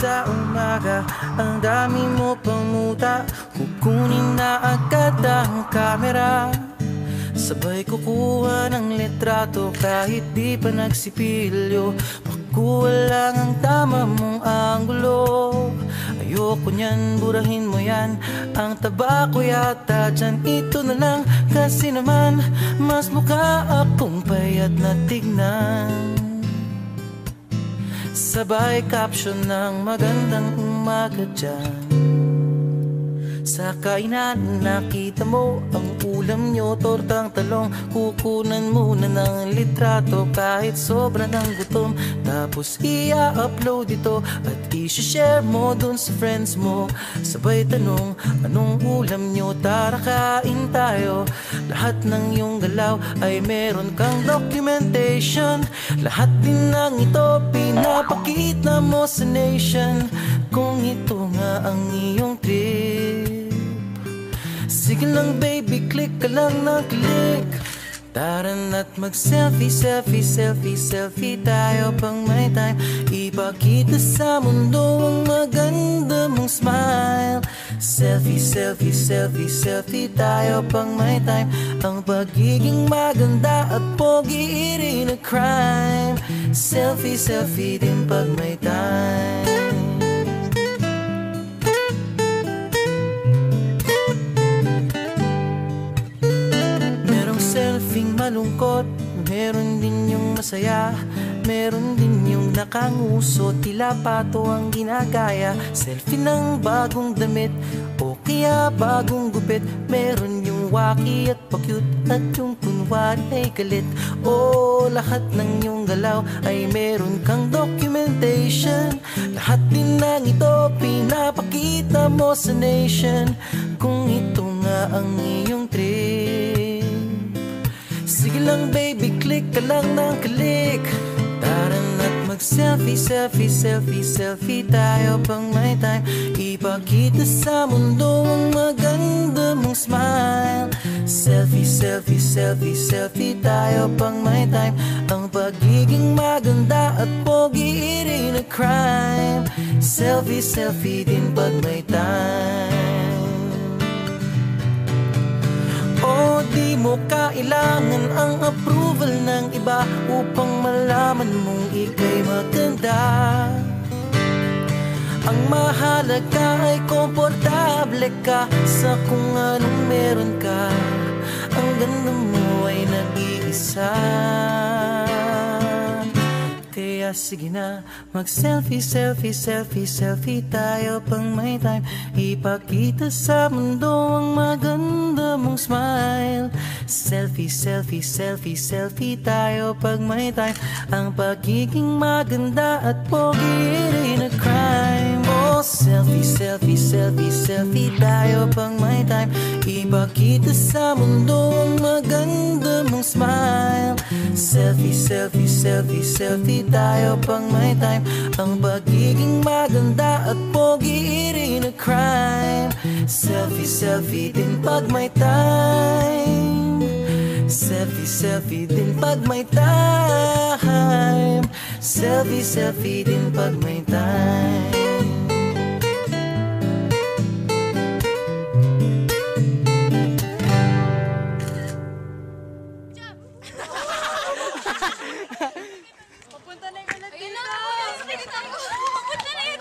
Sa umaga, ang dami mo pang muta. Kukunin na agad ang kamera. Sabay kukuha ng litrato kahit di pa nagsipilyo. Makuha lang ang tama mong anggulo. Ayoko niyan, burahin mo yan. Ang taba ko yata dyan, ito na lang. Kasi naman, mas mukha akong payat na tignan. Sabay caption ng magandang umaga dyan. Sa kainan nakita mo ang ulam nyo, tortang talong. Kukunan muna ng litrato kahit sobra ng gutom. Tapos i-upload ito at i-share mo dun sa friends mo. Sabay tanong, anong ulam nyo? Tara kain tayo. Lahat ng iyong galaw ay meron kang documentation. Lahat din ng ito pinapakita mo sa nation. Kung ito nga ang iyong trip, sige lang baby, click ka lang ng click. Tara na't mag-selfie, selfie, selfie, selfie tayo pang may time. Ipakita sa mundo ang maganda mong smile. Selfie, selfie, selfie, selfie tayo pang may time. Ang pagiging maganda at pogi rin a crime. Selfie, selfie din pag may time. Selfing malungkot, meron din yung masaya. Meron din yung nakanguso, tila pato ang ginagaya. Selfie ng bagong damit o kaya bagong gupit. Meron yung waki at pa-cute at yung kunwari ay galit. O lahat ng yung galaw ay meron kang documentation. Lahat din ng ito pinapakita mo sa nation. Kung ito nga ang iyong trip, sige lang baby, click ka lang ng click. Tara na't mag-selfie, selfie, selfie, selfie tayo pang may time. Ipakita sa mundo ang maganda mong smile. Selfie, selfie, selfie, selfie tayo pang may time. Ang pagiging maganda at pogi rin a crime. Selfie, selfie din pag may time. O di mo kailangan ang approval ng iba upang malaman mong ika'y maganda. Ang mahalaga ay komportable ka sa kung anong meron ka. Ang ganda mo ay nag-iisa. Kaya sige na, mag-selfie, selfie, selfie, selfie tayo pang may time. Ipakita sa mundo ang maganda mong smile. Selfie, selfie, selfie, selfie tayo pag may time. Ang pagiging maganda at pogi rin a crime. Oh, selfie, selfie, selfie, selfie tayo pang may time. Ipakita sa mundo ang maganda mong smile. Selfie, selfie, selfie, selfie tayo pang may time. Ang pagiging maganda at pogi rin a crime. Selfie, selfie din pag may time. Selfie, selfie din pag may time. Selfie, selfie din pag may time.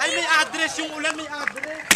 Ay, may address yung ulan, may address.